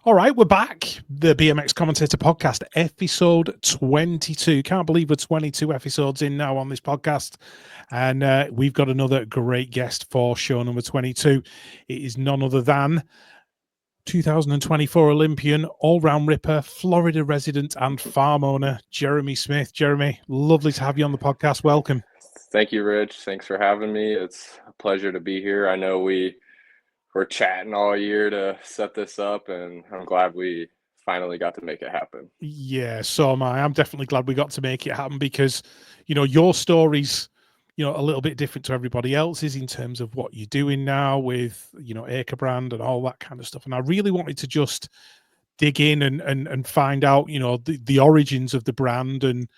All right, we're back. The BMX Commentator Podcast, episode 22. Can't believe we're 22 episodes in now on this podcast. And we've got another great guest for show number 22. It is none other than 2024 Olympian, all-round ripper, Florida resident and farm owner, Jeremy Smith. Jeremy, lovely to have you on the podcast. Welcome. Thank you, Rich. Thanks for having me. It's a pleasure to be here. I know we're chatting all year to set this up, and I'm glad we finally got to make it happen. Yeah, so am I. I'm definitely glad we got to make it happen because, your story's, a little bit different to everybody else's in terms of what you're doing now with, Aker brand and all that kind of stuff. And I really wanted to just dig in and find out, the origins of the brand and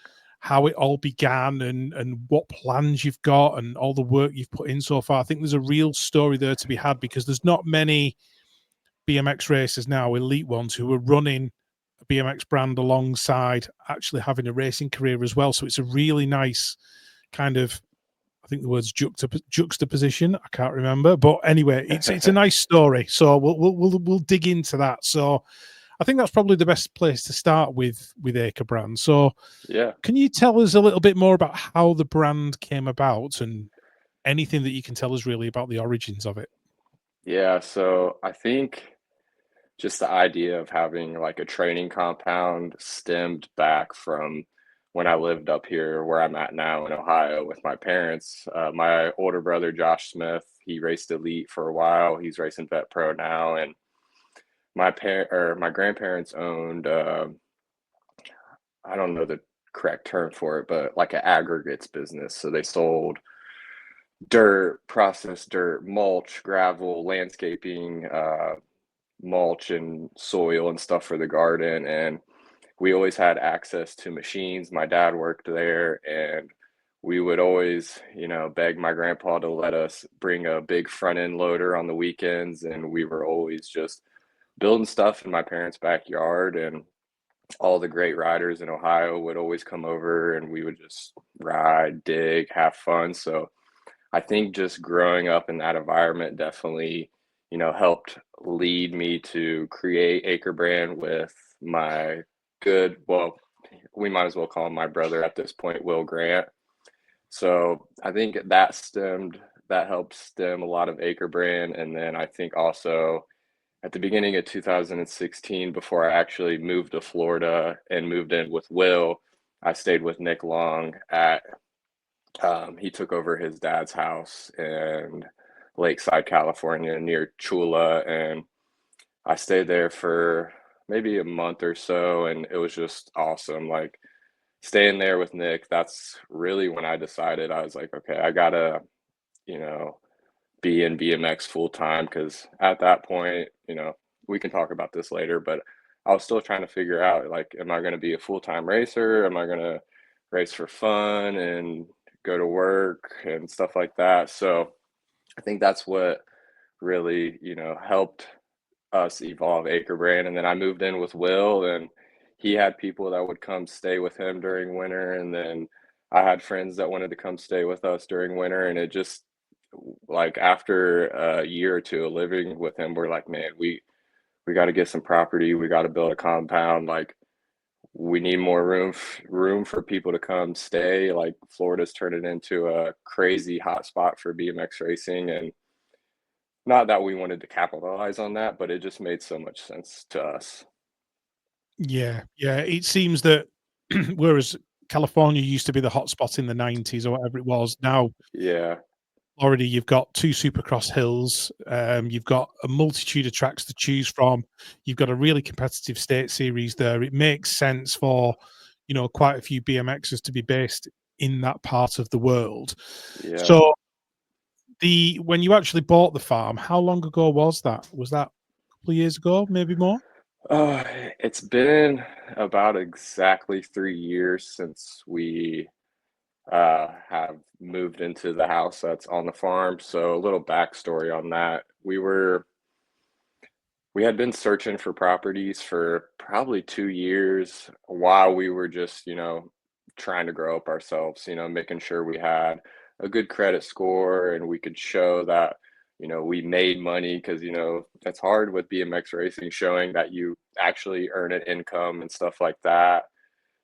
how it all began and what plans you've got and all the work you've put in so far. I think there's a real story there to be had because there's not many BMX racers now, elite ones, who are running a BMX brand alongside actually having a racing career as well. So it's a really nice kind of, I think the word's juxtaposition. I can't remember, but anyway, it's a nice story. So we'll dig into that. So I think that's probably the best place to start with Aker brand. So Yeah. can you tell us a little bit more about how the brand came about and anything that you can tell us really about the origins of it? Yeah, so I think just the idea of having like a training compound stemmed back from when I lived up here where I'm at now in Ohio with my parents. My older brother, Josh Smith, he raced elite for a while. He's racing vet pro now, and my grandparents owned I don't know the correct term for it, but like an aggregates business. So they sold dirt, processed dirt, mulch, gravel, landscaping, mulch and soil and stuff for the garden. And we always had access to machines. My dad worked there, and we would always, beg my grandpa to let us bring a big front end loader on the weekends. And we were always just building stuff in my parents' backyard. And all the great riders in Ohio would always come over, and we would just ride, dig, have fun. So I think just growing up in that environment definitely, helped lead me to create Aker brand with my well, we might as well call him my brother at this point, Will Grant. So I think that helped stem a lot of Aker brand. And then I think also at the beginning of 2016, before I actually moved to Florida and moved in with Will, I stayed with Nick Long at he took over his dad's house in Lakeside, California, near Chula, and I stayed there for maybe a month or so, and it was just awesome. Like staying there with Nick, that's really when I decided I was like, okay, I gotta, you know, be in BMX full time because at that point, we can talk about this later, but I was still trying to figure out like, am I going to be a full time racer? Am I going to race for fun and go to work and stuff like that? So I think that's what really, helped us evolve Aker Brand. And then I moved in with Will, and he had people that would come stay with him during winter. And then I had friends that wanted to come stay with us during winter. And it just, like after a year or two of living with him, we're like, man, we got to get some property. We got to build a compound. Like we need more room for people to come stay. Like Florida's turning into a crazy hot spot for BMX racing, and not that we wanted to capitalize on that, but it just made so much sense to us. Yeah, yeah. It seems that whereas California used to be the hotspot in the 90s or whatever it was, now Yeah. already you've got two supercross hills, you've got a multitude of tracks to choose from, you've got a really competitive state series there. It makes sense for, quite a few BMXers to be based in that part of the world. Yeah. So when you actually bought the farm, how long ago was that? Was that a couple of years ago, maybe more? Uh, it's been about exactly 3 years since we have moved into the house that's on the farm. So a little backstory on that. We had been searching for properties for probably 2 years while we were just, trying to grow up ourselves, making sure we had a good credit score and we could show that, we made money because, that's hard with BMX racing, showing that you actually earn an income and stuff like that.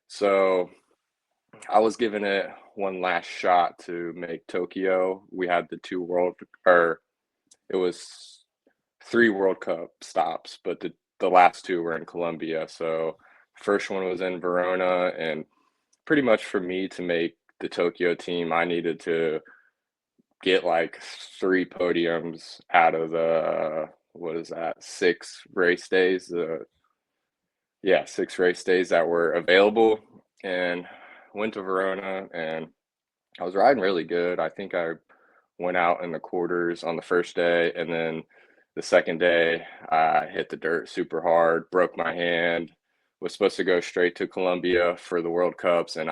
So I was giving it one last shot to make Tokyo. We had or it was 3 World Cup stops, but the last 2 were in Colombia. So first one was in Verona, and pretty much for me to make the Tokyo team, I needed to get like 3 podiums out of the, what is that, 6 race days. Yeah, 6 race days that were available, and went to Verona, and I was riding really good. I think I went out in the quarters on the first day, and then the second day I hit the dirt super hard, broke my hand, was supposed to go straight to Colombia for the World Cups, and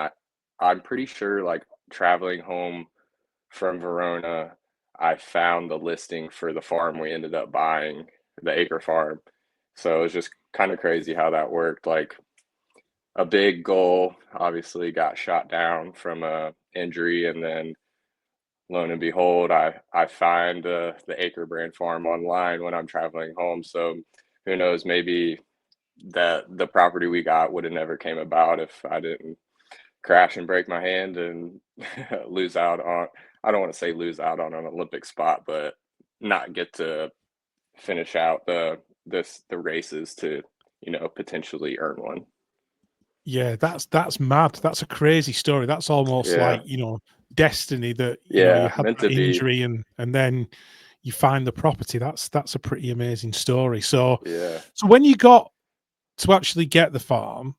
I'm pretty sure, like, traveling home from Verona, I found the listing for the farm we ended up buying, the Aker Farm. So it was just kind of crazy how that worked. Like, a big goal obviously got shot down from a injury, and then lo and behold, I find the Aker brand farm online when I'm traveling home. So who knows, maybe that the property we got would have never came about if I didn't crash and break my hand and lose out on, I don't want to say lose out on an Olympic spot, but not get to finish out the races to, potentially earn one. Yeah, that's mad. That's a crazy story. That's almost Yeah. like, destiny that, you Yeah, had meant that to be. injury and then you find the property. That's a pretty amazing story. So Yeah. when you got to actually get the farm,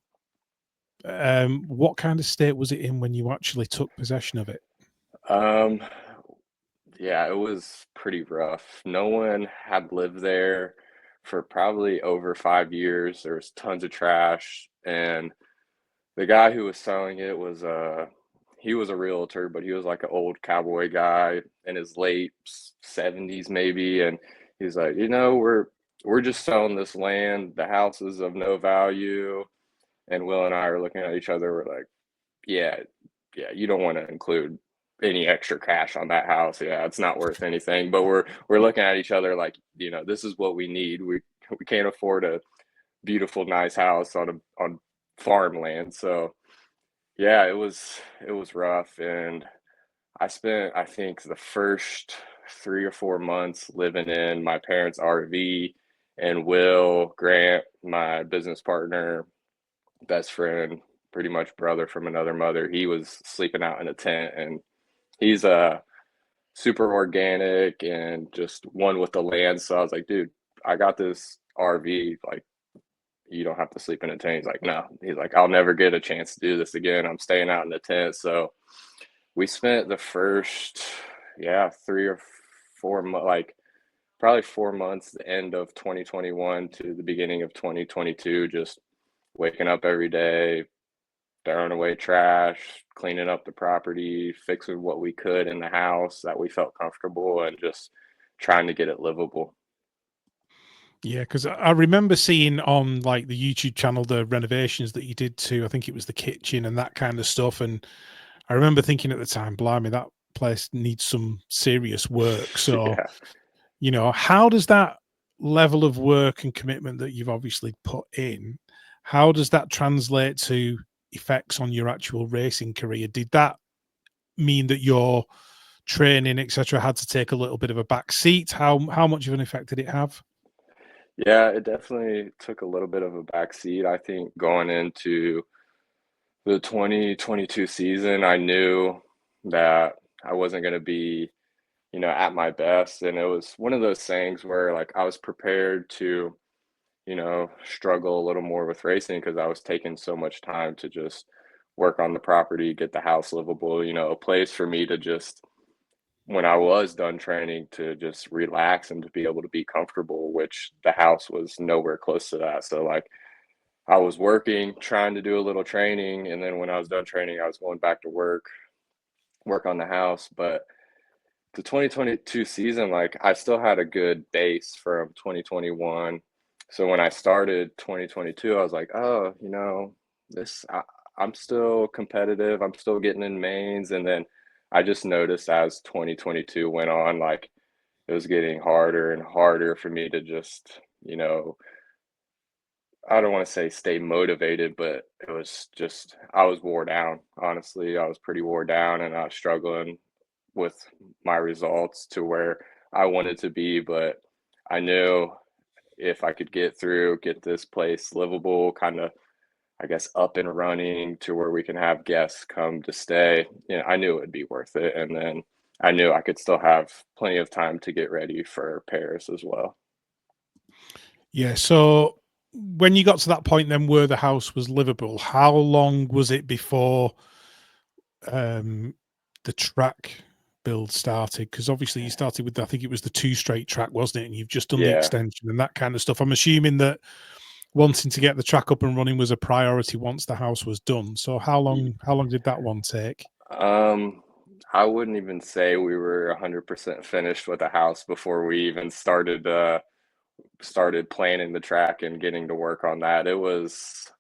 what kind of state was it in when you actually took possession of it? Um, yeah, it was pretty rough. No one had lived there for probably over 5 years. There was tons of trash, and the guy who was selling it was he was a realtor, but he was like an old cowboy guy in his late 70s maybe, and he's like, we're just selling this land. The house is of no value, and Will and I are looking at each other. We're like, yeah, yeah, you don't want to include any extra cash on that house. Yeah, it's not worth anything. But we're looking at each other like, this is what we need. We can't afford a beautiful, nice house on farmland. So yeah, it was rough, and I spent, I think, the first 3 or 4 months living in my parents' RV, and Will Grant, my business partner, best friend, pretty much brother from another mother, he was sleeping out in a tent, and he's super organic and just one with the land. So I was like, dude, I got this RV, like, you don't have to sleep in a tent. He's like, no. He's like, I'll never get a chance to do this again. I'm staying out in the tent. So we spent the first, yeah, 3 or 4 months, like probably 4 months, the end of 2021 to the beginning of 2022, just waking up every day, throwing away trash, cleaning up the property, fixing what we could in the house that we felt comfortable, and just trying to get it livable. Yeah, because I remember seeing on like the YouTube channel the renovations that you did to, I think it was the kitchen and that kind of stuff. And I remember thinking at the time, blimey, that place needs some serious work. So, Yeah. how does that level of work and commitment that you've obviously put in, how does that translate to effects on your actual racing career? Did that mean that your training, etc., had to take a little bit of a back seat? How much of an effect did it have? Yeah, it definitely took a little bit of a backseat. I think going into the 2022 season, I knew that I wasn't going to be, at my best. And it was one of those things where, like, I was prepared to, struggle a little more with racing because I was taking so much time to just work on the property, get the house livable, a place for me to just, when I was done training, to just relax and to be able to be comfortable, which the house was nowhere close to that. So, like, I was working, trying to do a little training, and then when I was done training, I was going back to work on the house. But the 2022 season, like, I still had a good base from 2021. So when I started 2022, I was like, oh, I'm still competitive. I'm still getting in mains. And then I just noticed as 2022 went on, like, it was getting harder and harder for me to just, I don't want to say stay motivated, but it was just, I was wore down. Honestly, I was pretty wore down and I was struggling with my results to where I wanted to be. But I knew if I could get this place livable, kind of, I guess, up and running to where we can have guests come to stay, I knew it would be worth it. And then I knew I could still have plenty of time to get ready for Paris as well. Yeah. So when you got to that point then where the house was livable, how long was it before the track build started? Because obviously you started with, I think it was the 2 straight track, wasn't it? And you've just done the Yeah. extension and that kind of stuff. I'm assuming that wanting to get the track up and running was a priority once the house was done. So how long did that one take? I wouldn't even say we were 100% finished with the house before we even started planning the track and getting to work on that. It was,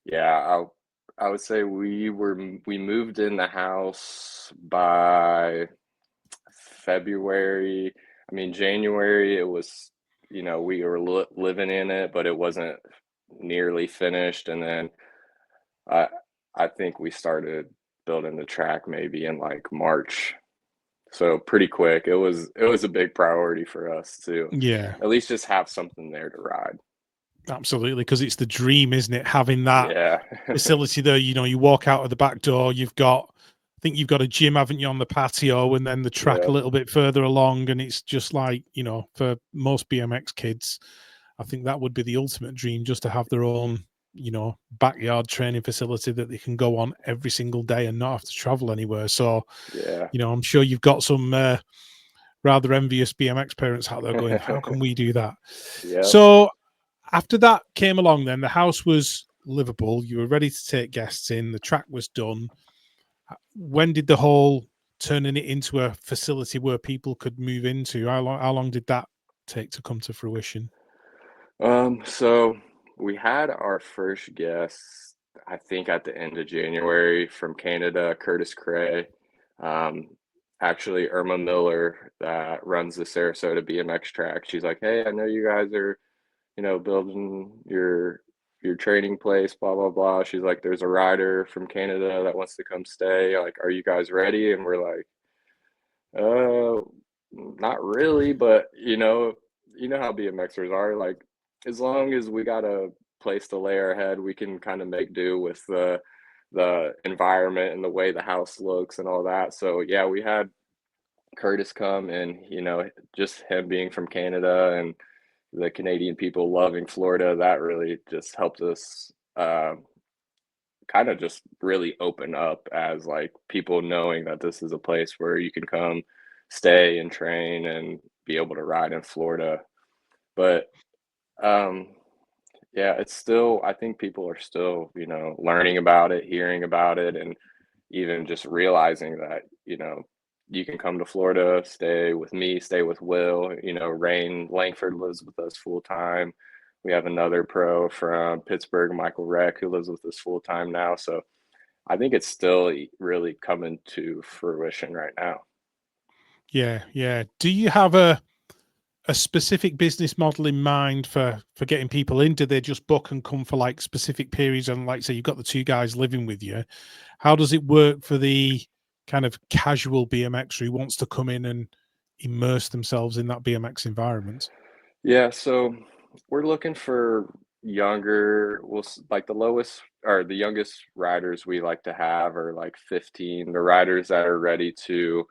yeah, I would say we moved in the house by February. I mean, January, it was, we were living in it, but it wasn't nearly finished. And then I I think we started building the track maybe in like March. So pretty quick. It was a big priority for us to Yeah, at least just have something there to ride. absolutely. Because it's the dream, isn't it? Having that Yeah. facility there, you walk out of the back door, I think you've got a gym, haven't you, on the patio, and then the track a Yep. little bit further along. And it's just like, for most BMX kids, I think that would be the ultimate dream, just to have their own, backyard training facility that they can go on every single day and not have to travel anywhere. So, Yeah. I'm sure you've got some rather envious BMX parents out there going, how can we do that? Yep. So after that came along, then the house was livable. You were ready to take guests in. The track was done. When did the whole turning it into a facility where people could move into? How long did that take to come to fruition? So we had our first guest, I think at the end of January from Canada, Curtis Cray. Um, Actually, Irma Miller that runs the Sarasota BMX track. She's like, "Hey, I know you guys are, building your training place, blah blah blah." She's like, "There's a rider from Canada that wants to come stay. Like, are you guys ready?" And we're like, "Uh, not really, but you know how BMXers are. Like, as long as we got a place to lay our head, we can kind of make do with the environment and the way the house looks and all that." So yeah, we had Curtis come, and just him being from Canada and the Canadian people loving Florida, that really just helped us kind of just really open up as like people knowing that this is a place where you can come stay and train and be able to ride in Florida. But um yeah, it's still, I think people are still, learning about it, hearing about it, and even just realizing that, you can come to Florida, stay with me, stay with Will. Rain Langford lives with us full time. We have another pro from Pittsburgh, Michael Reck, who lives with us full time now. So I think it's still really coming to fruition right now. Yeah, yeah. Do you have a specific business model in mind for getting people in? Do they just book and come for like specific periods? And like say you've got the 2 guys living with you. How does it work for the kind of casual BMXer who wants to come in and immerse themselves in that BMX environment? Yeah, so we're looking for younger, like the lowest or the youngest riders we like to have are like 15, the riders that are ready to,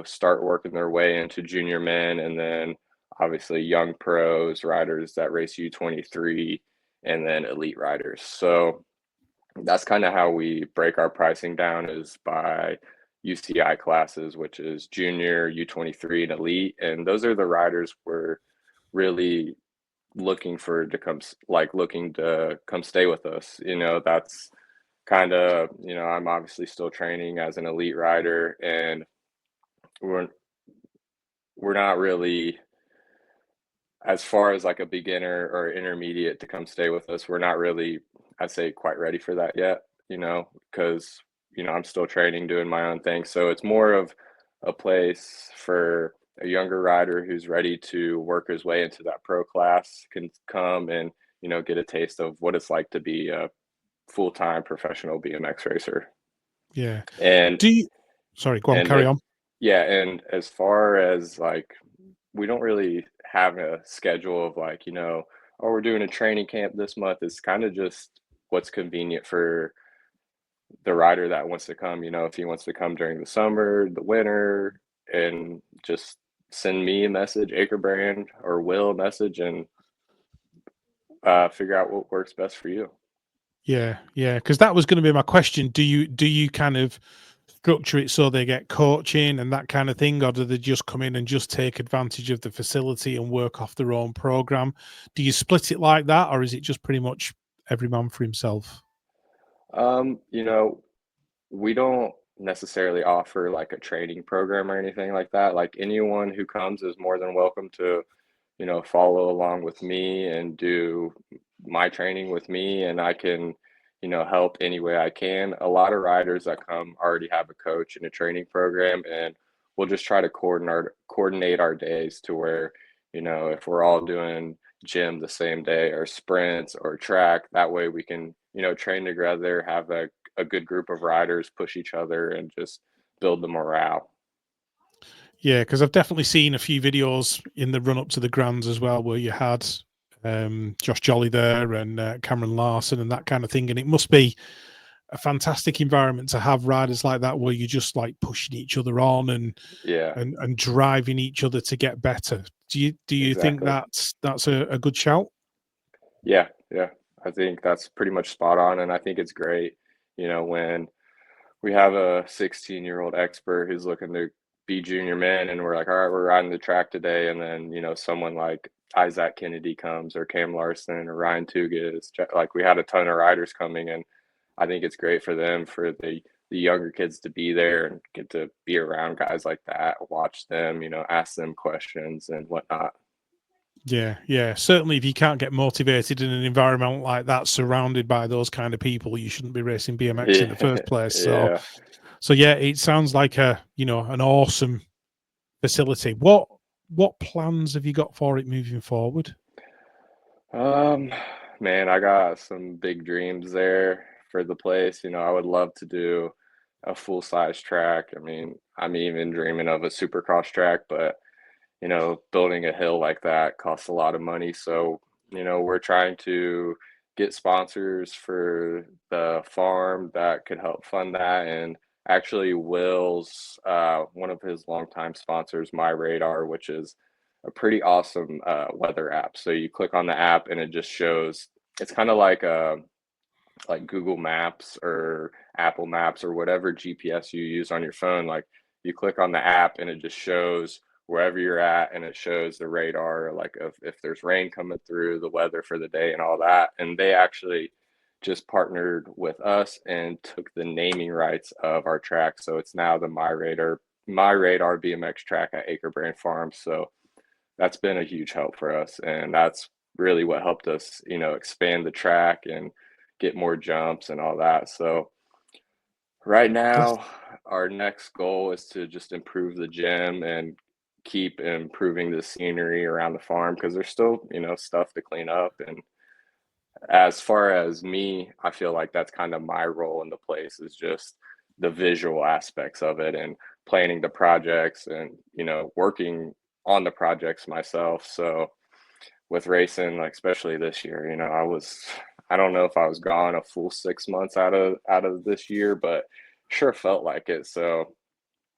start working their way into junior men, and then obviously young pros, riders that race U23, and then elite riders. So that's kind of how we break our pricing down, is by UCI classes, which is junior, U23, and elite. And those are the riders we're really looking to come stay with us. That's kind of, I'm obviously still training as an elite rider, and we're we're not really, as far as like a beginner or intermediate to come stay with us, we're not really, I'd say, quite ready for that yet, because I'm still training, doing my own thing. So it's more of a place for a younger rider who's ready to work his way into that pro class can come and, get a taste of what it's like to be a full-time professional BMX racer. Yeah. And Sorry, go on, carry on. Yeah, and as far as like, we don't really have a schedule of like, oh, we're doing a training camp this month. It's kind of just what's convenient for the rider that wants to come. If he wants to come during the summer, the winter, and just send me a message, Aker brand or Will a message, and figure out what works best for you. Yeah, because that was going to be my question. Do you kind of structure it so they get coaching and that kind of thing, or do they just come in and just take advantage of the facility and work off their own program? Do you split it like that, or is it just pretty much every man for himself? We don't necessarily offer like a training program or anything like that. Like, anyone who comes is more than welcome to, follow along with me and do my training with me, and I can, help any way I can. A lot of riders that come already have a coach and a training program, and we'll just try to coordinate our days to where, if we're all doing gym the same day or sprints or track, that way we can, train together, have a good group of riders, push each other, and just build the morale. Yeah, because I've definitely seen a few videos in the run up to the Grands as well, where you had Josh Jolly there and Cameron Larson and that kind of thing. And it must be a fantastic environment to have riders like that, where you're just like pushing each other on and and driving each other to get better. Do you Exactly. think that's a good shout? Yeah. I think that's pretty much spot on, and I think it's great, when we have a 16-year-old expert who's looking to be junior man, and we're like, all right, we're riding the track today, and then someone like Isaac Kennedy comes, or Cam Larson, or Ryan Tugas. Like, we had a ton of riders coming, and I think it's great for them, for the younger kids to be there and get to be around guys like that, watch them, ask them questions and whatnot. Yeah. Certainly, if you can't get motivated in an environment like that, surrounded by those kind of people, you shouldn't be racing BMX in the first place. So yeah, it sounds like an awesome facility. What plans have you got for it moving forward? Man, I got some big dreams there for the place. I would love to do a full-size track. I mean, I'm even dreaming of a supercross track, but building a hill like that costs a lot of money. So, we're trying to get sponsors for the farm that could help fund that. And actually, Will's one of his longtime sponsors, My Radar, which is a pretty awesome weather app. So you click on the app and it just shows. It's kind of like Google Maps or Apple Maps or whatever GPS you use on your phone. Like, you click on the app and it just shows wherever you're at, and it shows the radar, like if there's rain coming through, the weather for the day and all that. And they actually just partnered with us and took the naming rights of our track. So it's now the My Radar BMX track at Aker Farms. So that's been a huge help for us. And that's really what helped us, expand the track and get more jumps and all that. So right now, our next goal is to just improve the gym and keep improving the scenery around the farm, because there's still, stuff to clean up. And as far as me, I feel like that's kind of my role in the place, is just the visual aspects of it and planning the projects and, working on the projects myself. So with racing, like especially this year, I don't know if I was gone a full 6 months out of this year, but sure felt like it. So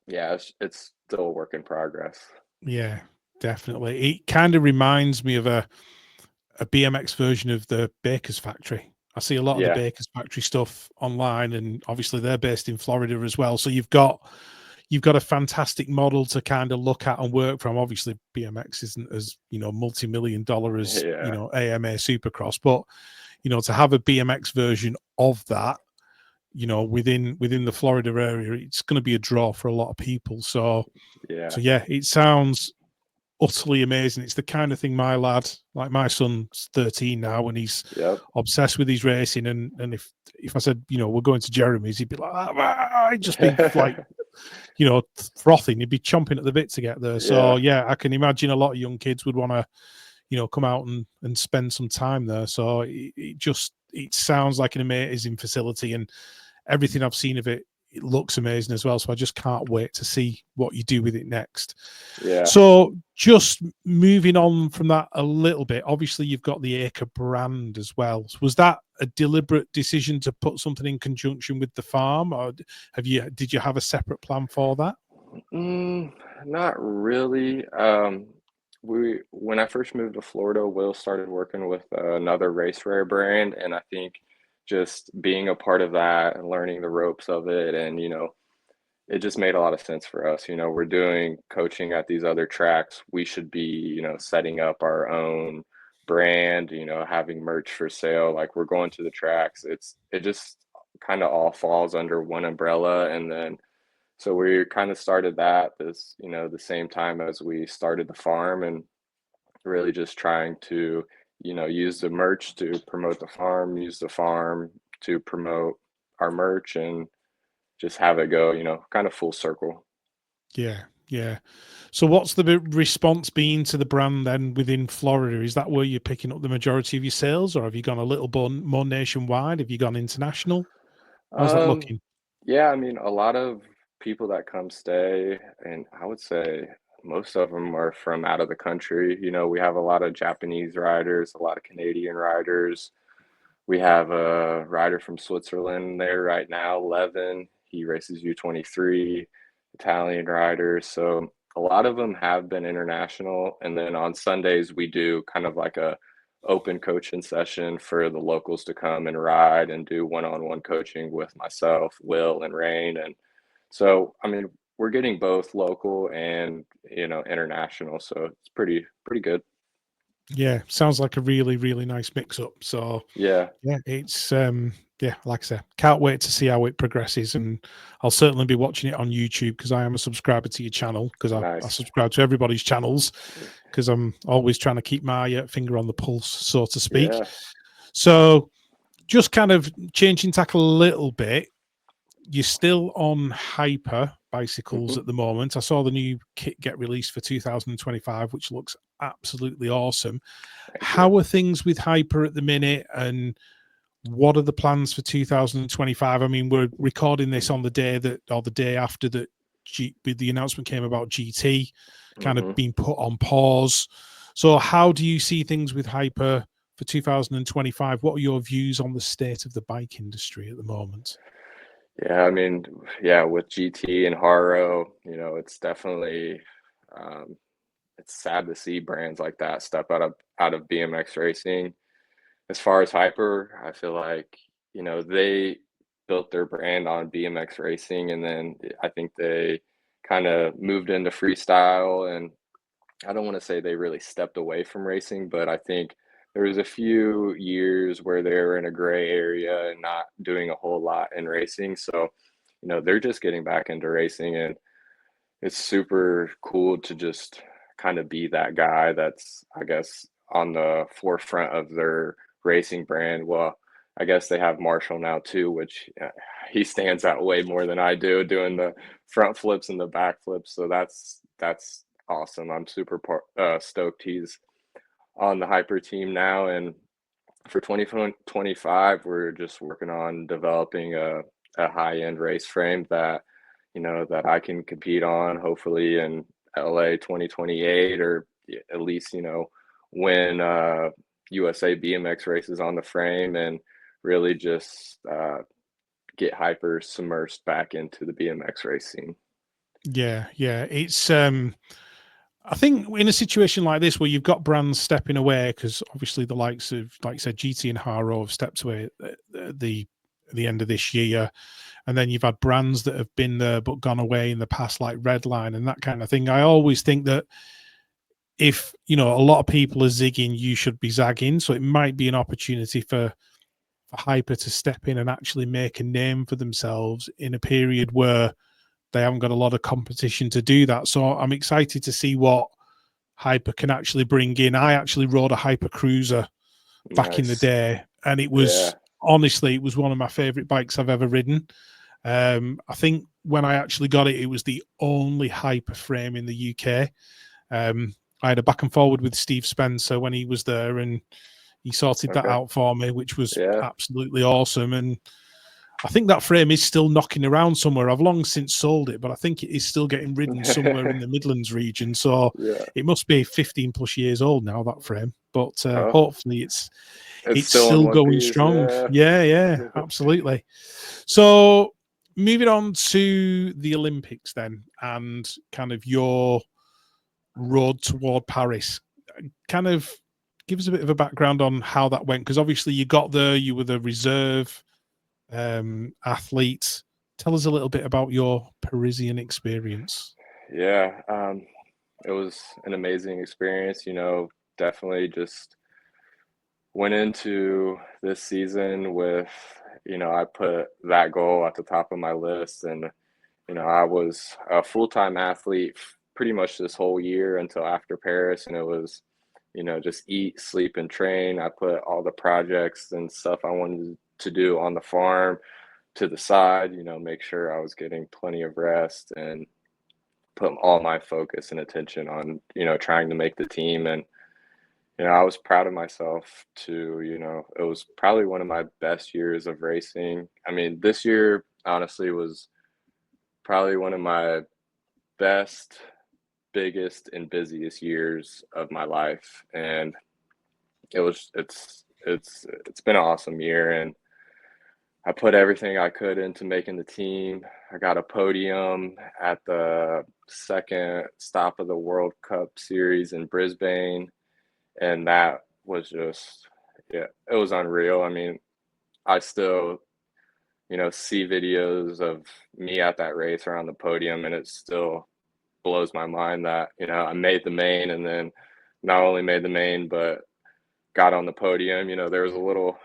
yeah, it's still a work in progress. Yeah, definitely. It kind of reminds me of a BMX version of the Baker's Factory. I see a lot of the Baker's Factory stuff online, and obviously they're based in Florida as well. So you've got a fantastic model to kind of look at and work from. Obviously, BMX isn't as multi-million dollar as AMA Supercross, but to have a BMX version of that, within the Florida area, it's going to be a draw for a lot of people. So yeah, it sounds utterly amazing. It's the kind of thing my lad, like my son's 13 now, and he's obsessed with his racing. And if I said, we're going to Jeremy's, he'd be like, I'd just be like frothing. He'd be chomping at the bit to get there. So yeah, I can imagine a lot of young kids would want to, come out and spend some time there. So it sounds like an amazing facility, and everything I've seen of it looks amazing as well. So I just can't wait to see what you do with it next. Yeah. So just moving on from that a little bit, obviously you've got the Aker brand as well. So was that a deliberate decision to put something in conjunction with the farm, or did you have a separate plan for that? Not really. When I first moved to Florida, Will started working with another race rare brand, and I think just being a part of that and learning the ropes of it, and it just made a lot of sense for us. We're doing coaching at these other tracks. We should be, setting up our own brand, having merch for sale. Like, we're going to the tracks. It just kind of all falls under one umbrella. And then so we kind of started that the same time as we started the farm, and really just trying to, use the merch to promote the farm, use the farm to promote our merch, and just have it go, kind of full circle. Yeah. So what's the response been to the brand then within Florida? Is that where you're picking up the majority of your sales, or have you gone a little more nationwide? Have you gone international? How's that looking? Yeah, I mean, a lot of people that come stay, and I would say most of them are from out of the country. We have a lot of Japanese riders, a lot of Canadian riders. We have a rider from Switzerland there right now, Levin. He races U23, Italian riders. So a lot of them have been international. And then on Sundays, we do kind of like a open coaching session for the locals to come and ride and do one-on-one coaching with myself, Will, and Rain. And so, I mean, we're getting both local and, international. So it's pretty good. Yeah, sounds like a really, really nice mix-up. So yeah, it's like I said, can't wait to see how it progresses, and I'll certainly be watching it on YouTube because I am a subscriber to your channel, because I subscribe to everybody's channels because I'm always trying to keep my finger on the pulse, so to speak. Yeah. So just kind of changing tack a little bit, you're still on Hyper bicycles at the moment. I saw the new kit get released for 2025, which looks absolutely awesome. How are things with Hyper at the minute, and what are the plans for 2025? I mean, we're recording this on the day after that the announcement came about GT kind of being put on pause. So how do you see things with Hyper for 2025? What are your views on the state of the bike industry at the moment? Yeah, I mean, with GT and Haro, it's definitely it's sad to see brands like that step out of BMX racing. As far as Hyper, I feel like, they built their brand on BMX racing, and then I think they kind of moved into freestyle, and I don't want to say they really stepped away from racing, but I think there was a few years where they were in a gray area and not doing a whole lot in racing. So, they're just getting back into racing, and it's super cool to just kind of be that guy that's, I guess, on the forefront of their racing brand. Well, I guess they have Marshall now too, which he stands out way more than I do, doing the front flips and the back flips. So that's awesome. I'm super stoked he's on the Hyper team now. And for 2025, we're just working on developing a high-end race frame that, that I can compete on, hopefully in LA 2028, or at least, win USA BMX races on the frame, and really just get Hyper submersed back into the BMX race scene. Yeah. It's I think in a situation like this where you've got brands stepping away, because obviously the likes of, like you said, GT and Haro have stepped away at the end of this year, and then you've had brands that have been there but gone away in the past, like Redline and that kind of thing. I always think that if, a lot of people are zigging, you should be zagging. So it might be an opportunity for Hyper to step in and actually make a name for themselves in a period where they haven't got a lot of competition to do that. So I'm excited to see what Hyper can actually bring in. I actually rode a Hyper Cruiser back in the day, and it was honestly, it was one of my favorite bikes I've ever ridden. I think when I actually got it, it was the only hyper frame in the UK. I had a back and forward with Steve Spencer when he was there, and he sorted that out for me, which was absolutely awesome. And I think that frame is still knocking around somewhere. I've long since sold it, but I think it is still getting ridden somewhere in the Midlands region. So it must be 15 plus years old now, that frame. But hopefully it's still going strong. Yeah, absolutely. So moving on to the Olympics then, and kind of your road toward Paris. Kind of give us a bit of a background on how that went, because obviously you got there, you were the reserve athlete. Tell us a little bit about your Parisian experience. Yeah, it was an amazing experience. Definitely just went into this season with, I put that goal at the top of my list, and I was a full-time athlete pretty much this whole year until after Paris, and it was, just eat, sleep, and train. I put all the projects and stuff I wanted to do on the farm to the side, make sure I was getting plenty of rest and put all my focus and attention on, trying to make the team. And, I was proud of myself too. It was probably one of my best years of racing. I mean, this year, honestly, was probably one of my best, biggest, and busiest years of my life. And it's been an awesome year. And I put everything I could into making the team. I got a podium at the second stop of the World Cup series in Brisbane. And that was just, it was unreal. I mean, I still, see videos of me at that race or on the podium, and it still blows my mind that, I made the main, and then not only made the main, but got on the podium. There was a little,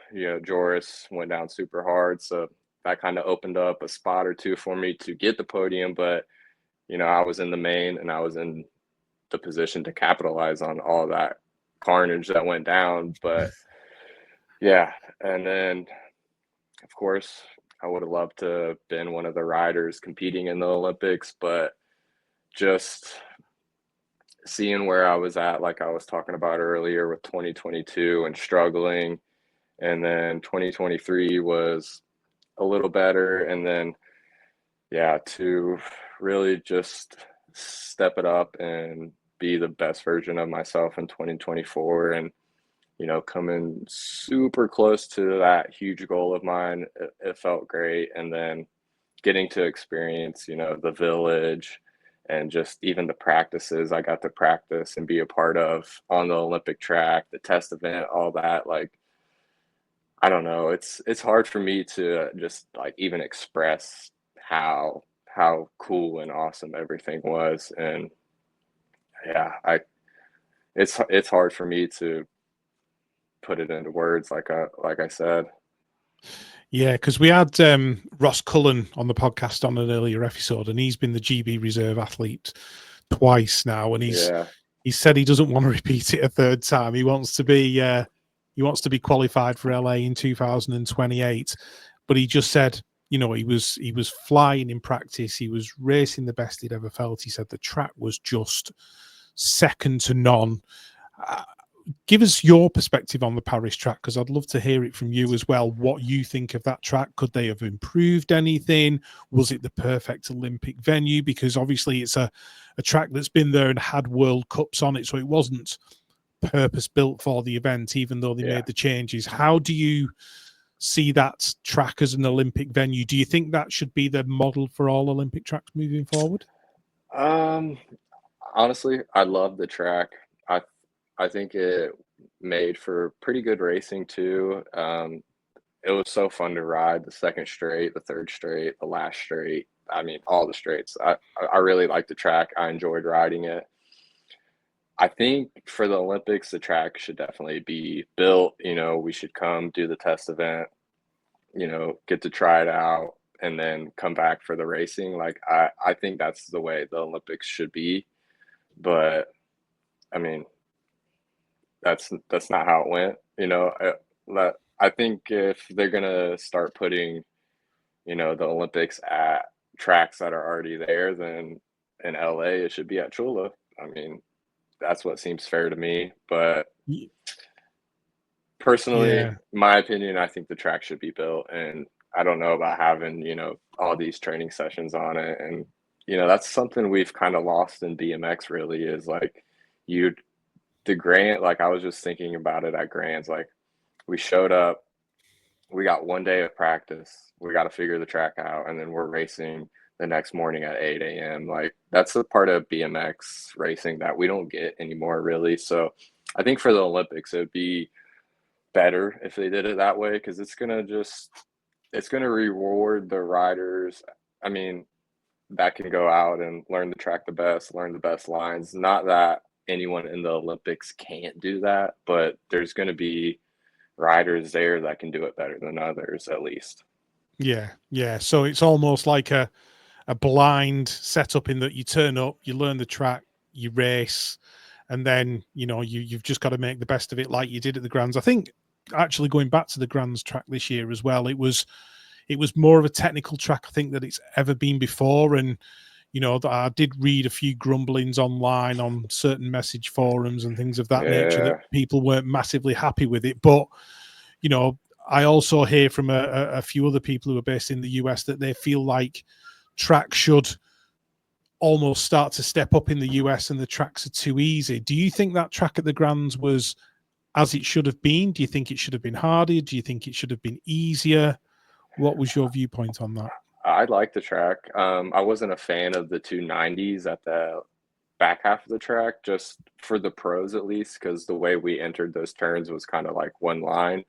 Joris went down super hard. So that kind of opened up a spot or two for me to get the podium. But, I was in the main, and I was in the position to capitalize on all that carnage that went down. But yeah, and then of course I would have loved to have been one of the riders competing in the Olympics, but just seeing where I was at, like I was talking about earlier with 2022 and struggling, and then 2023 was a little better, and then to really just step it up and be the best version of myself in 2024, and coming super close to that huge goal of mine. It felt great. And then getting to experience, the village and just even the practices I got to practice and be a part of on the Olympic track, the test event, all that. Like, I don't know, it's hard for me to just like even express how cool and awesome everything was. And it's hard for me to put it into words, like I said. Yeah, because we had Ross Cullen on the podcast on an earlier episode, and he's been the GB reserve athlete twice now, and he said he doesn't want to repeat it a third time. He wants to be qualified for LA in 2028, but he just said, he was flying in practice, he was racing the best he'd ever felt. He said the track was just second to none. Give us your perspective on the Paris track, because I'd love to hear it from you as well. What you think of that track? Could they have improved anything? Was it the perfect Olympic venue? Because obviously it's a track that's been there and had World Cups on it, so it wasn't purpose built for the event, even though they made the changes. How do you see that track as an Olympic venue? Do you think that should be the model for all Olympic tracks moving forward? Honestly, I love the track. I think it made for pretty good racing too. It was so fun to ride the second straight, the third straight, the last straight. I mean, all the straights. I really liked the track. I enjoyed riding it. I think for the Olympics, the track should definitely be built. We should come do the test event, get to try it out, and then come back for the racing. Like, I think that's the way the Olympics should be. But I mean, that's not how it went. I think if they're gonna start putting the Olympics at tracks that are already there, then in LA it should be at Chula. I mean, that's what seems fair to me. But personally, Yeah, my opinion, I think the track should be built, and I don't know about having, all these training sessions on it. And, that's something we've kind of lost in BMX really is like you the Grant, like I was just thinking about it at Grants, like we showed up, we got one day of practice, we got to figure the track out, and then we're racing the next morning at 8 a.m. Like that's a part of BMX racing that we don't get anymore really. So I think for the Olympics, it'd be better if they did it that way, because it's gonna reward the riders. I mean, that can go out and learn the track the best, learn the best lines. Not that anyone in the Olympics can't do that, but there's going to be riders there that can do it better than others, at least. yeah. So it's almost like a blind setup in that you turn up, you learn the track, you race, and then you've just got to make the best of it, like you did at the Grands. I think actually going back to the Grands track this year as well, it was more of a technical track, I think, that it's ever been before. And I did read a few grumblings online on certain message forums and things of that nature that people weren't massively happy with it. But I also hear from a few other people who are based in the US that they feel like track should almost start to step up in the US and the tracks are too easy. Do you think that track at the Grands was as it should have been? Do you think it should have been harder? Do you think it should have been easier? What was your viewpoint on that? I like the track. I wasn't a fan of the 290s at the back half of the track, just for the pros at least, because the way we entered those turns was kind of like one line.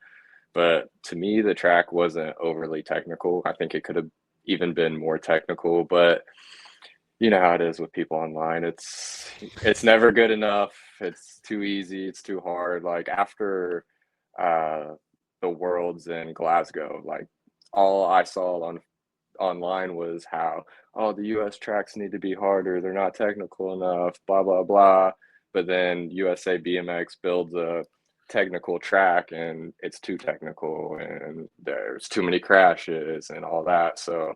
But to me, the track wasn't overly technical. I think it could have even been more technical, but you know how it is with people online. It's never good enough. It's too easy. It's too hard. Like after the Worlds in Glasgow, like all I saw online was how, oh, the US tracks need to be harder, they're not technical enough, blah blah blah. But then USA BMX builds a technical track and it's too technical and there's too many crashes and all that. So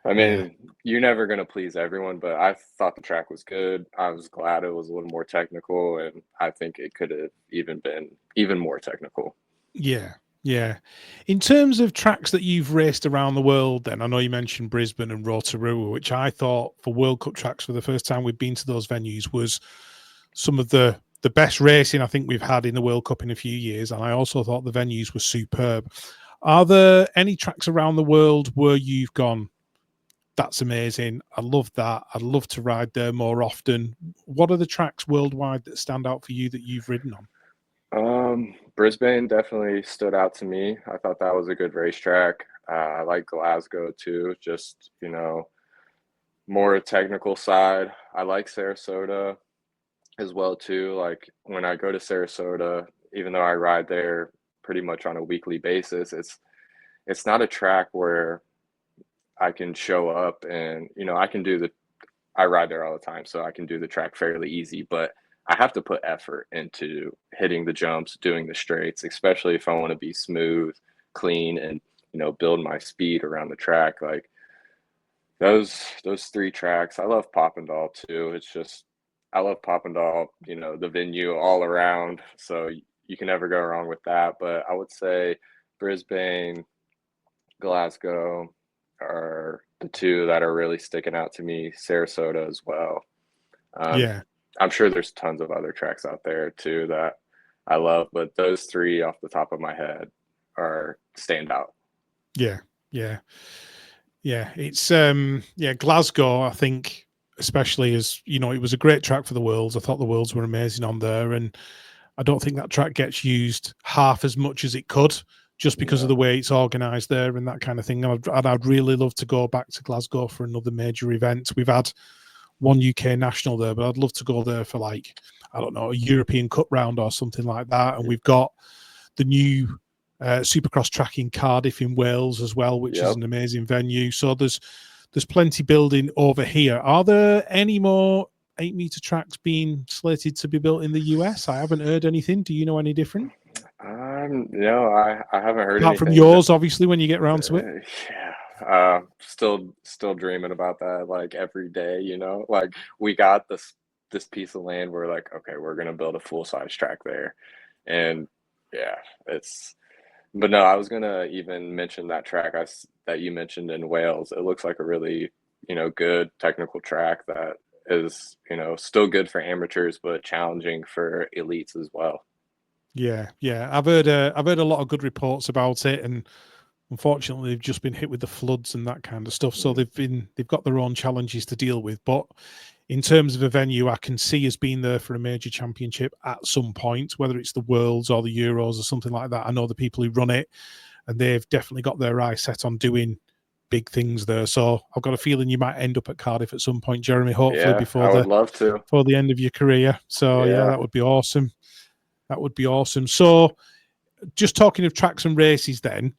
I mean, you're never going to please everyone, but I thought the track was good. I was glad it was a little more technical, and I think it could have even been even more technical. Yeah. In terms of tracks that you've raced around the world, then I know you mentioned Brisbane and Rotorua, which I thought for World Cup tracks for the first time we've been to those venues was some of the best racing I think we've had in the World Cup in a few years. And I also thought the venues were superb. Are there any tracks around the world where you've gone, that's amazing, I love that, I'd love to ride there more often? What are the tracks worldwide that stand out for you that you've ridden on? Brisbane definitely stood out to me. I thought that was a good racetrack. I like Glasgow too, just, more technical side. I like Sarasota as well too. Like when I go to Sarasota, even though I ride there pretty much on a weekly basis, it's not a track where I can show up and, I ride there all the time, so I can do the track fairly easy, but I have to put effort into hitting the jumps, doing the straights, especially if I want to be smooth, clean, and, build my speed around the track. Like those three tracks. I love Papendal too. It's just, I love Papendal, the venue all around. So you can never go wrong with that. But I would say Brisbane, Glasgow are the two that are really sticking out to me. Sarasota as well. I'm sure there's tons of other tracks out there too that I love, but those three off the top of my head are stand out. It's Glasgow, I think, especially as it was a great track for the Worlds. I thought the Worlds were amazing on there, and I don't think that track gets used half as much as it could, just because of the way it's organized there and that kind of thing. And I'd really love to go back to Glasgow for another major event. We've had one UK national there, but I'd love to go there for, like, I don't know, a European Cup round or something like that. And we've got the new Supercross track in Cardiff in Wales as well, which is an amazing venue. So there's plenty building over here. Are there any more 8-meter tracks being slated to be built in the US? I haven't heard anything. Do you know any different? I haven't heard Apart from anything. yours, obviously, when you get around to it. Still dreaming about that, like, every day, like, we got this piece of land. We're like, okay, we're gonna build a full-size track there. And yeah, but no, I was gonna even mention that track that you mentioned in Wales. It looks like a really, good technical track that is, still good for amateurs, but challenging for elites as well. Yeah, yeah. I've heard a lot of good reports about it, and unfortunately, they've just been hit with the floods and that kind of stuff. So they've got their own challenges to deal with. But in terms of a venue, I can see us being there for a major championship at some point, whether it's the Worlds or the Euros or something like that. I know the people who run it, and they've definitely got their eye set on doing big things there. So I've got a feeling you might end up at Cardiff at some point, Jeremy, hopefully Yeah, I would love to. before the end of your career. So yeah, Yeah. that would be awesome. That would be awesome. So just talking of tracks and races then,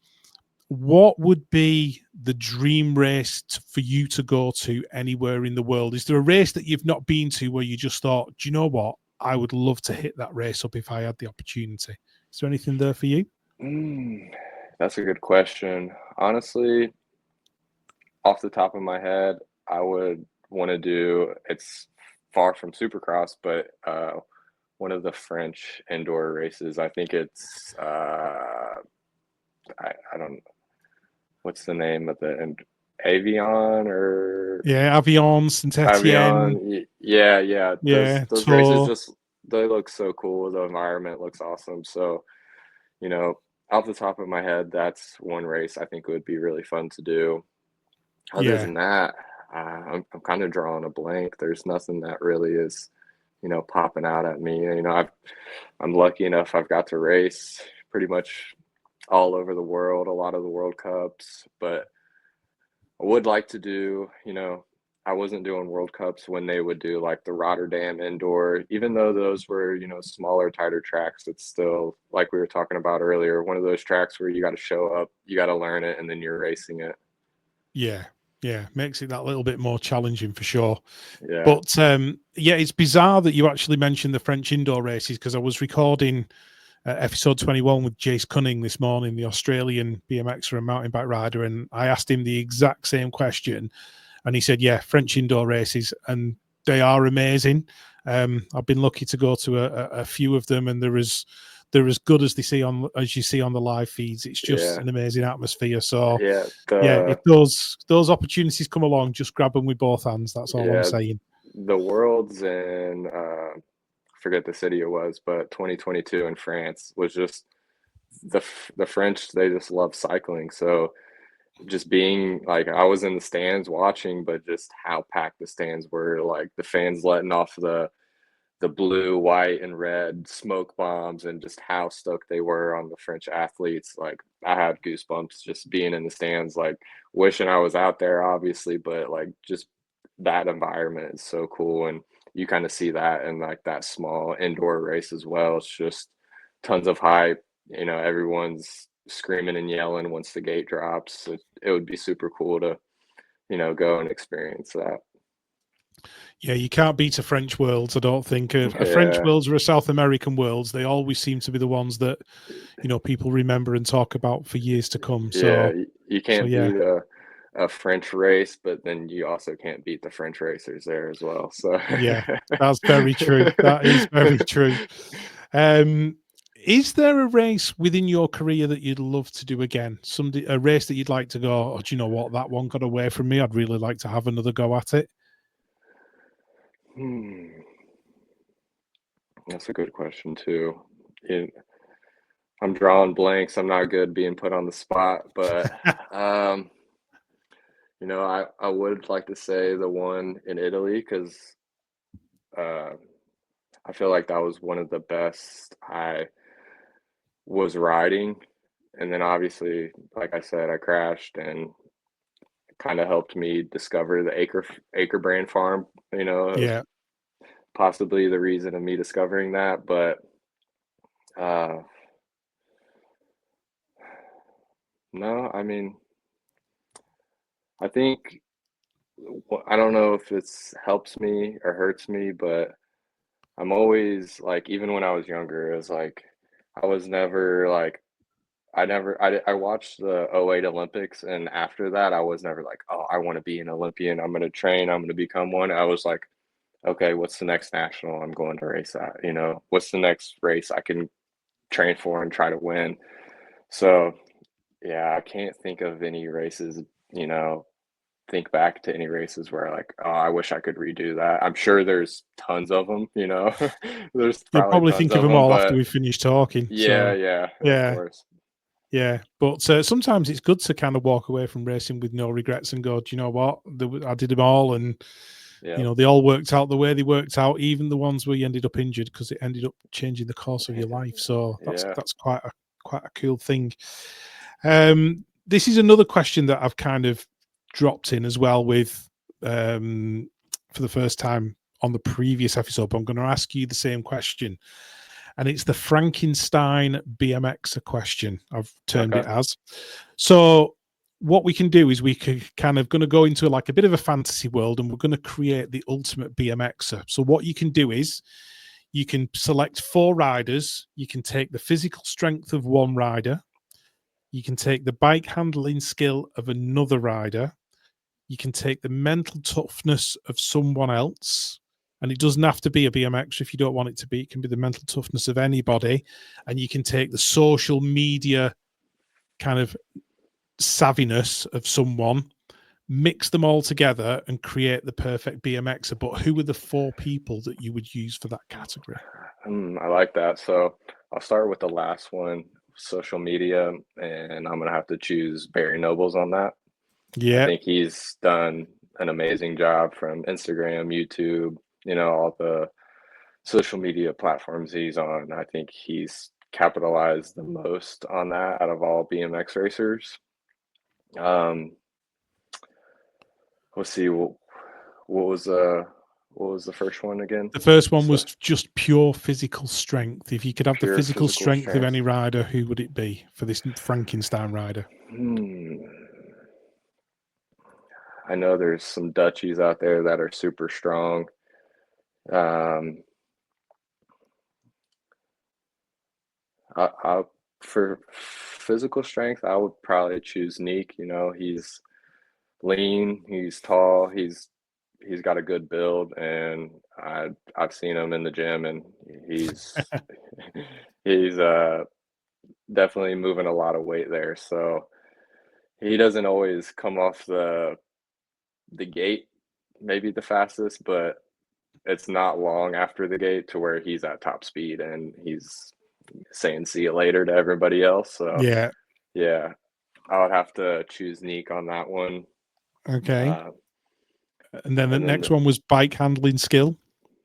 what would be the dream race for you to go to anywhere in the world? Is there a race that you've not been to where you just thought, do you know what? I would love to hit that race up if I had the opportunity. Is there anything there for you? That's a good question. Honestly, off the top of my head, I would want to do, it's far from Supercross, but one of the French indoor races. I think it's I don't, what's the name of the, and Avion or Yeah, Avion, Saint Etienne. Avion. Yeah. Those Yeah, races Tour. just, they look so cool. The environment looks awesome. So, you know, off the top of my head, that's one race I think would be really fun to do. Other Yeah, than that, I'm kind of drawing a blank. There's nothing that really is, popping out at me. I'm lucky enough I've got to race pretty much all over the world, a lot of the World Cups, but I would like to do, I wasn't doing World Cups when they would do like the Rotterdam indoor, even though those were, smaller, tighter tracks. It's still, like we were talking about earlier, one of those tracks where you got to show up, you got to learn it, and then you're racing it. yeah, makes it that little bit more challenging for sure. Yeah. But yeah, it's bizarre that you actually mentioned the French indoor races, because I was recording episode 21 with Jace Cunning this morning, the Australian BMXer and mountain bike rider, and I asked him the exact same question, and he said, yeah, French indoor races, and they are amazing. I've been lucky to go to a few of them, and they're as good as you see on the live feeds. It's just an amazing atmosphere. So Yeah. yeah, if those opportunities come along, just grab them with both hands. That's all I'm saying. The Worlds in, forget the city it was, but 2022 in France was just, the French, they just love cycling. So just being like, I was in the stands watching, but just how packed the stands were, like the fans letting off the blue, white, and red smoke bombs, and just how stoked they were on the French athletes. Like, I had goosebumps just being in the stands, like wishing I was out there, obviously, but like just that environment is so cool. And you kind of see that in like that small indoor race as well. It's just tons of hype. Everyone's screaming and yelling once the gate drops. It would be super cool to, go and experience that. Yeah, you can't beat a French Worlds, I don't think. A French Yeah. Worlds or a South American Worlds, they always seem to be the ones that, people remember and talk about for years to come. Yeah, So, you so can't yeah, beat a French race, but then you also can't beat the French racers there as well. So yeah, that's very true. That is very true. Um, is there a race within your career that you'd love to do again? A race that you'd like to go, oh, do you know what? That one got away from me. I'd really like to have another go at it. Hmm, that's a good question too. It, I'm drawing blanks. I'm not good being put on the spot, but um, I would like to say the one in Italy, because uh, I feel like that was one of the best I was riding. And then obviously, like I said, I crashed, and kind of helped me discover the Aker brand farm. It was Yeah. possibly the reason of me discovering that. But uh, no, I mean, I think, I don't know if it's helps me or hurts me, but I'm always like, even when I was younger, it was like I was never like, I watched the '08 Olympics, and after that, I was never like, oh, I want to be an Olympian. I'm going to train. I'm going to become one. I was like, okay, what's the next national I'm going to race at? You know, what's the next race I can train for and try to win? So, yeah, I can't think of any races, you know, think back to any races where like, oh, I wish I could redo that. I'm sure there's tons of them, you know, there's You'll probably probably tons think of of them them, all after but we finish talking. yeah, So yeah, of yeah, course. yeah. But sometimes it's good to kind of walk away from racing with no regrets and go, do you know what? I did them all, and Yeah, they all worked out the way they worked out, even the ones where you ended up injured, because it ended up changing the course of your life. So yeah. that's quite a cool thing. This is another question that I've kind of dropped in as well with for the first time on the previous episode. But I'm going to ask you the same question, and it's the Frankenstein BMXer question. I've termed Okay. it as. So what we can do is we can kind of going to go into like a bit of a fantasy world, and we're going to create the ultimate BMXer. So what you can do is you can select 4 riders. You can take the physical strength of one rider. You can take the bike handling skill of another rider. You can take the mental toughness of someone else. And it doesn't have to be a BMX if you don't want it to be. It can be the mental toughness of anybody. And you can take the social media kind of savviness of someone, mix them all together and create the perfect BMXer. But who are the 4 people that you would use for that category? I like that. So I'll start with the last one, social media, and I'm gonna have to choose Barry Nobles on that. I Yeah, think he's done an amazing job from Instagram, YouTube, you know, all the social media platforms he's on. I think he's capitalized the most on that out of all BMX racers. Um, let's see, what was what was the first one again? the first one So was just pure physical strength. If you could have the pure physical physical strength of strength. any rider, who would it be for this Frankenstein rider? Hmm. I know there's some Dutchies out there that are super strong. Um, for physical strength, I would probably choose Neek. You know, he's lean, he's tall, he's got a good build, and I've seen him in the gym, and he's he's definitely moving a lot of weight there. So he doesn't always come off the gate maybe the fastest, but it's not long after the gate to where he's at top speed and he's saying see you later to everybody else. So Yeah. yeah, I would have to choose Neek on that one. Okay. Uh, And then the and then next the one was bike handling skill.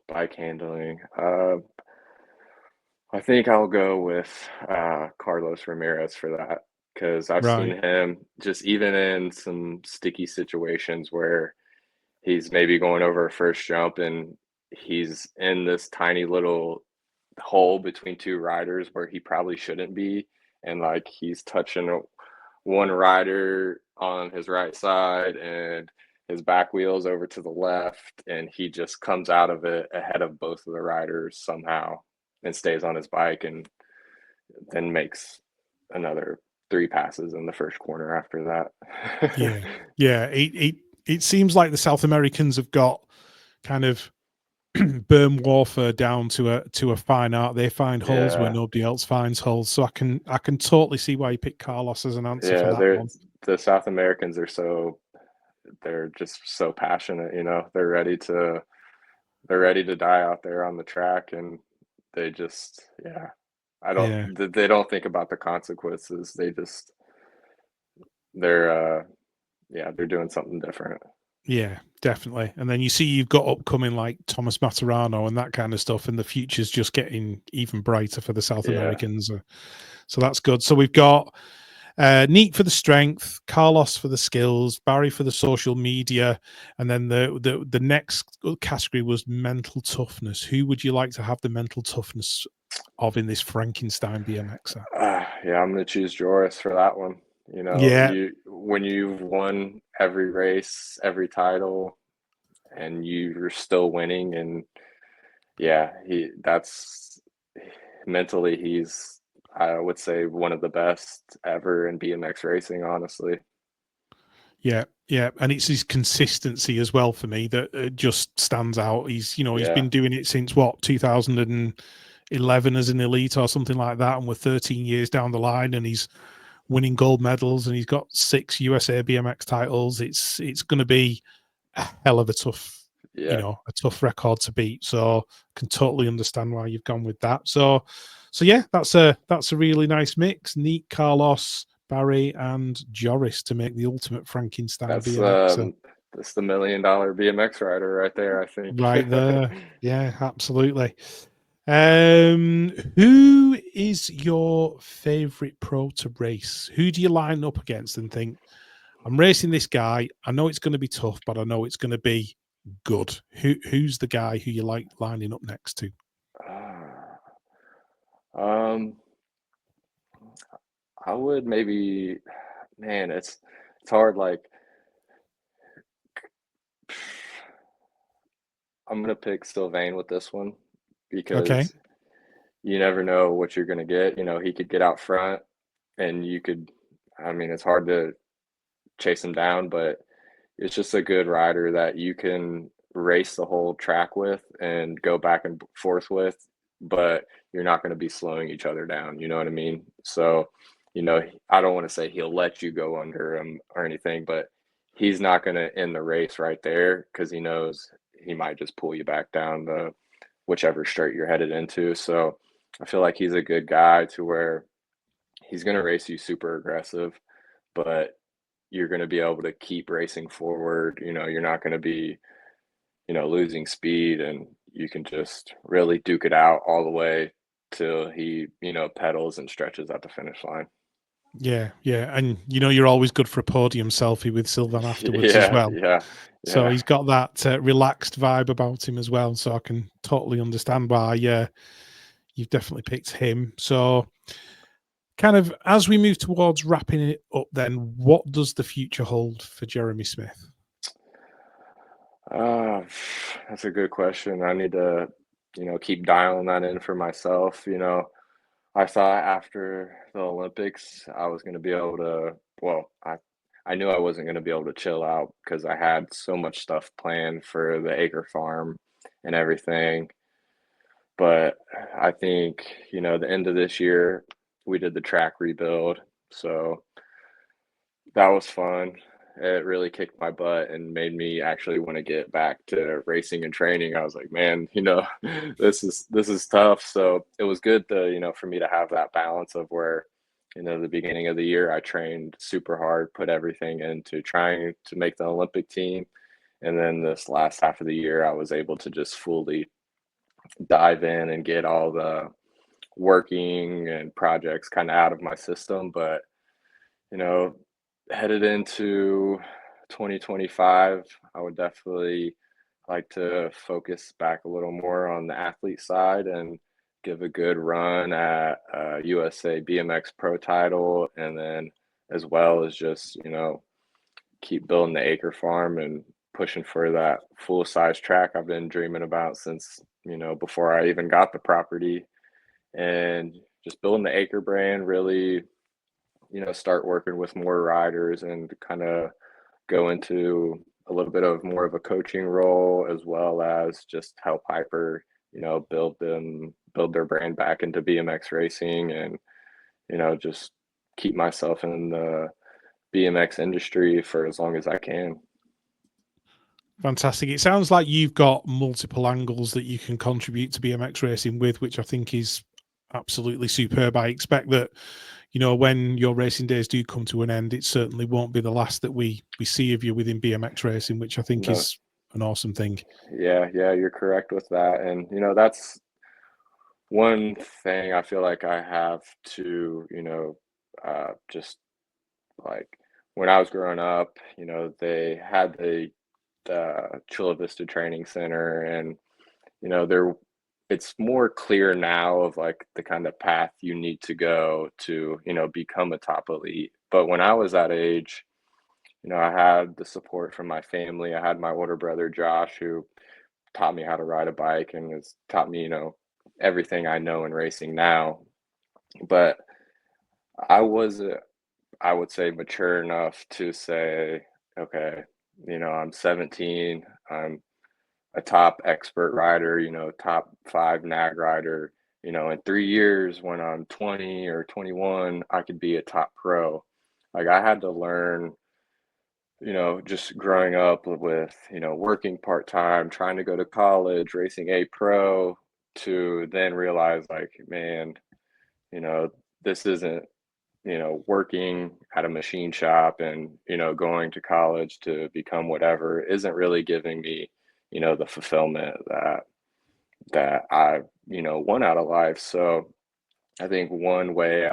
bike handling. I think I'll go with Carlos Ramirez for that because I've Right. seen him just even in some sticky situations where he's maybe going over a first jump and he's in this tiny little hole between 2 riders where he probably shouldn't be, and like he's touching one rider on his right side and his back wheels over to the left, and he just comes out of it ahead of both of the riders somehow and stays on his bike and then makes another 3 passes in the first corner after that. Yeah. Yeah. It seems like the South Americans have got kind of burn warfare down to a fine art. They find holes where Yeah, nobody else finds holes. So I can totally see why you picked Carlos as an answer for yeah, that one. the South Americans are they're just so passionate, you know. They're ready to die out there on the track, and they just yeah. I don't Yeah. they don't think about the consequences. They're yeah, they're doing something different. Yeah, definitely. And then you see you've got upcoming like Thomas Materano and that kind of stuff, and the future's just getting even brighter for the South Yeah. Americans. So that's good. So we've got Neat for the strength, Carlos for the skills, Barry for the social media, and then the next category was mental toughness. Who would you like to have the mental toughness of in this Frankenstein BMXer? Yeah, I'm gonna choose Joris for that one. You know, Yeah, you when you've won every race, every title, and you're still winning, and yeah, he that's mentally he's I would say one of the best ever in BMX racing, honestly. Yeah, yeah, and it's his consistency as well for me that just stands out. He's he's Yeah, been doing it since what 2011 as an elite or something like that, and we're 13 years down the line, and he's winning gold medals, and he's got 6 USA BMX titles. It's going to be a hell of a tough, yeah. a tough record to beat. So can totally understand why you've gone with that. So yeah, that's a really nice mix. Neat, Carlos, Barry, and Joris to make the ultimate Frankenstein That's BMXer. that's the $1 million BMX rider right there, I think. Right there. Yeah, absolutely. Who is your favorite pro to race? Who do you line up against and think, I'm racing this guy. I know it's going to be tough, but I know it's going to be good. Who's the guy who you like lining up next to? Ah, um, I would maybe, man, it's hard. Like, I'm gonna pick Sylvain with this one Okay. because you never know what you're gonna get. You know, he could get out front, and you could. I mean, it's hard to chase him down, but it's just a good rider that you can race the whole track with and go back and forth with, but you're not going to be slowing each other down. You know what I mean? So, I don't want to say he'll let you go under him or anything, but he's not going to end the race right there because he knows he might just pull you back down the whichever straight you're headed into. So I feel like he's a good guy to where he's going to race you super aggressive, but you're going to be able to keep racing forward. You're not going to be, losing speed, and you can just really duke it out all the way till he, pedals and stretches at the finish line. Yeah, yeah. And you're always good for a podium selfie with Sylvan afterwards as Yeah, well. yeah, So yeah. he's got that relaxed vibe about him as well. So I can totally understand why you've definitely picked him. So kind of as we move towards wrapping it up, then what does the future hold for Jeremy Smith? Uh, that's a good question. I need to, keep dialing that in for myself. I thought after the Olympics, I was going to be able to, well, I knew I wasn't going to be able to chill out because I had so much stuff planned for the Aker farm and everything. But I think, the end of this year, we did the track rebuild. So that was fun. It really kicked my butt and made me actually want to get back to racing and training. I was like, man, this is tough. So it was good to, for me to have that balance of where, the beginning of the year I trained super hard, put everything into trying to make the Olympic team. And then this last half of the year, I was able to just fully dive in and get all the working and projects kind of out of my system. But you know, headed into 2025, I would definitely like to focus back a little more on the athlete side and give a good run at USA BMX Pro title, and then as well as just keep building the Aker farm and pushing for that full size track I've been dreaming about since before I even got the property, and just building the Aker brand really start working with more riders and kind of go into a little bit of more of a coaching role as well as just help Hyper, build their brand back into BMX racing and, just keep myself in the BMX industry for as long as I can. Fantastic. It sounds like you've got multiple angles that you can contribute to BMX racing with, which I think is absolutely superb. I expect that, when your racing days do come to an end, it certainly won't be the last that we see of you within BMX racing, which I think No, is an awesome thing. yeah, you're correct with that. And, that's one thing I feel like I have to, just like when I was growing up, they had the Chula Vista Training Center, and there it's more clear now of like the kind of path you need to go to become a top elite. But when I was that age, I had the support from my family. I had my older brother Josh, who taught me how to ride a bike and has taught me everything I know in racing now. But I wasn't, I would say, mature enough to say, okay, I'm 17, I'm a top expert rider, top 5 nag rider, in 3 years when I'm 20 or 21, I could be a top pro. Like I had to learn, just growing up with, working part-time, trying to go to college, racing a pro, to then realize like, man, you know, this isn't, working at a machine shop and, going to college to become whatever isn't really giving me, the fulfillment that I, want out of life. So I think one way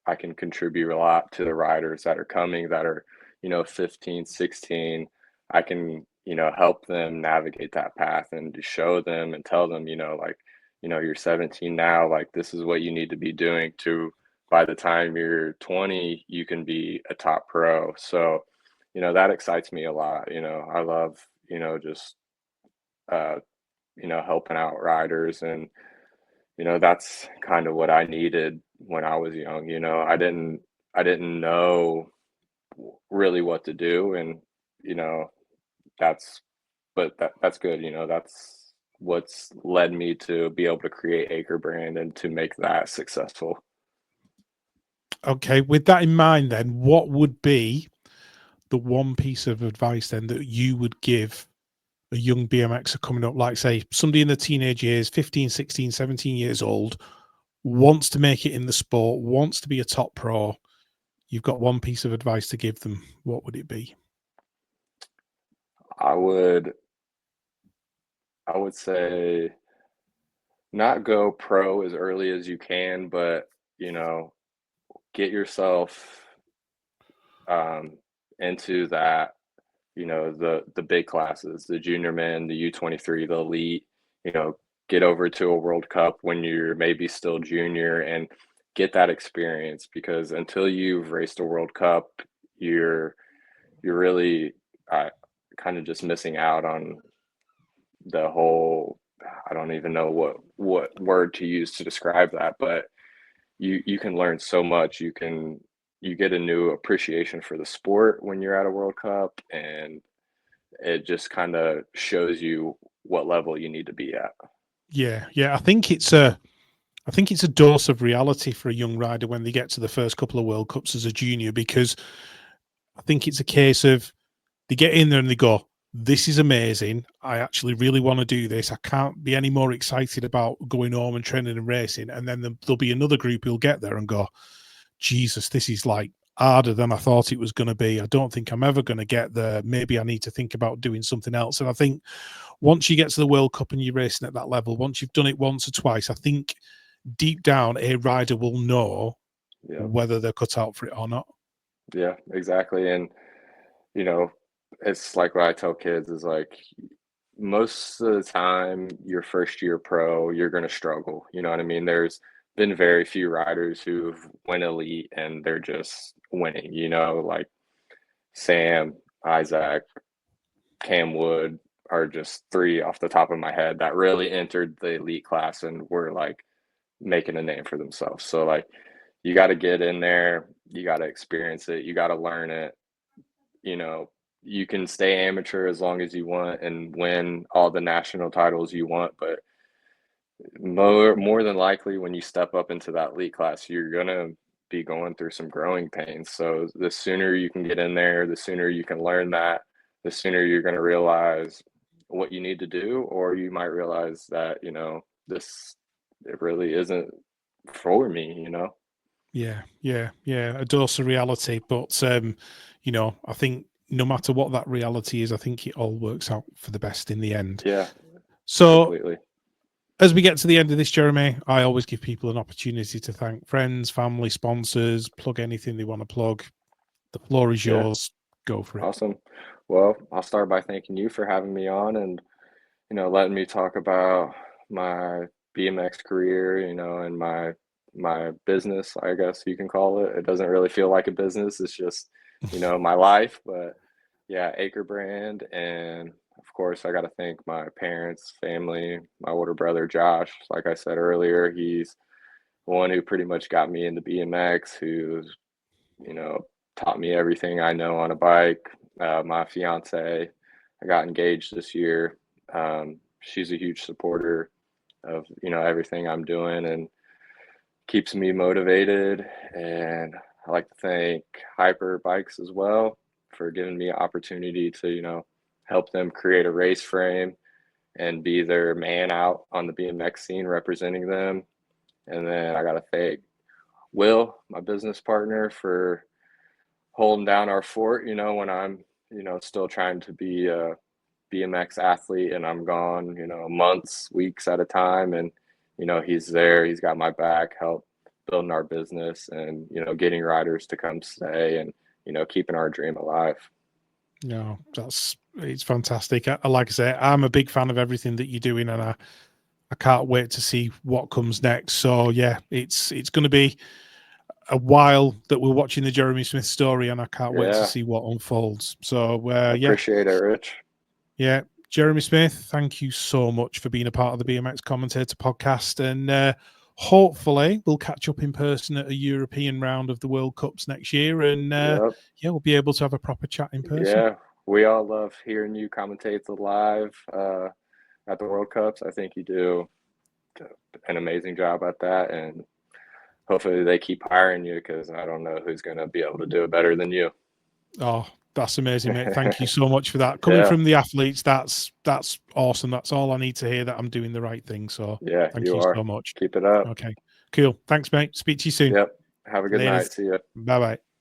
I can contribute a lot to the riders that are coming that are, 15, 16. I can, help them navigate that path and to show them and tell them, like, you're 17 now, like this is what you need to be doing to by the time you're 20, you can be a top pro. So, that excites me a lot. I love, just uh, helping out riders and that's kind of what I needed when I was young. I didn't know really what to do, and you know, that's but that's good. That's what's led me to be able to create Aker brand and to make that successful. Okay, with that in mind, then, what would be the one piece of advice then that you would give a young BMXer coming up, like say somebody in the teenage years, 15, 16, 17 years old, wants to make it in the sport, wants to be a top pro? You've got one piece of advice to give them. What would it be? I would I would say not go pro as early as you can, but get yourself into that, the big classes, the junior men, the U23, the elite, you know, get over to a World Cup when you're maybe still junior and get that experience, because until you've raced a World Cup, you're you're really kind of just missing out on the whole. I don't even know what word to use to describe that, but you can learn so much. You get a new appreciation for the sport when you're at a World Cup, and it just kind of shows you what level you need to be at. Yeah, yeah. I think it's a dose of reality for a young rider when they get to the first couple of World Cups as a junior, because I think it's a case of they get in there and they go, "This is amazing. I actually really want to do this. I can't be any more excited about going home and training and racing." And then there'll be another group who'll get there and go, "Jesus, this is like harder than I thought it was going to be. I don't think I'm ever going to get there. Maybe I need to think about doing something else." And I think once you get to the World Cup and you're racing at that level, once you've done it once or twice, I think deep down a rider will know Yeah, whether they're cut out for it or not. yeah, exactly. And you know, it's like what I tell kids is like most of the time, your first year pro, you're going to struggle. You know what I mean? There's been very few riders who've went elite and they're just winning. Like Sam, Isaac, Cam Wood are just three off the top of my head that really entered the elite class and were like making a name for themselves. So like you got to get in there, you got to experience it, you got to learn it. You know, you can stay amateur as long as you want and win all the national titles you want, but more than likely when you step up into that elite class, you're gonna be going through some growing pains. So the sooner you can get in there, the sooner you can learn that, the sooner you're gonna realize what you need to do, or you might realize that, this it really isn't for me. Yeah, yeah, yeah. A dose of reality, but I think no matter what that reality is, I think it all works out for the best in the end. Yeah, So completely. as we get to the end of this, Jeremy, I always give people an opportunity to thank friends, family, sponsors, plug anything they want to plug. The floor is Yeah, yours. Go for it. awesome. Well, I'll start by thanking you for having me on and letting me talk about my BMX career, and my business, I guess you can call it. It doesn't really feel like a business. It's just, my life. But yeah, Aker brand. And of course, I got to thank my parents, family, my older brother, Josh. Like I said earlier, he's one who pretty much got me into BMX, who's, you know, taught me everything I know on a bike. My fiance, I got engaged this year. She's a huge supporter of, you know, everything I'm doing and keeps me motivated. And I like to thank Hyper Bikes as well for giving me an opportunity to, you know, help them create a race frame and be their man out on the BMX scene representing them. And then I got to thank Will, my business partner, for holding down our fort, you know, when I'm, you know, still trying to be a BMX athlete and I'm gone, you know, months, weeks at a time. And, you know, he's there, he's got my back, help building our business and, you know, getting riders to come stay and, you know, keeping our dream alive. No, it's fantastic. Like I say, I'm a big fan of everything that you're doing, and I can't wait to see what comes next. So yeah, it's going to be a while that we're watching the Jeremy Smith story, and I can't wait to see what unfolds. So I yeah, appreciate it, Rich. Yeah, Jeremy Smith, thank you so much for being a part of the BMX Commentator Podcast, and hopefully we'll catch up in person at a European round of the World Cups next year, and yeah, we'll be able to have a proper chat in person. Yeah, we all love hearing you commentate live at the World Cups. I think you do an amazing job at that, and hopefully they keep hiring you, because I don't know who's going to be able to do it better than you. Oh, that's amazing, mate. Thank you so much for that. Coming from the athletes, that's awesome. That's all I need to hear, that I'm doing the right thing. So yeah, thank you so much. Keep it up. Okay, cool. Thanks, mate. Speak to you soon. Yep. Have a good night. See you. Bye-bye.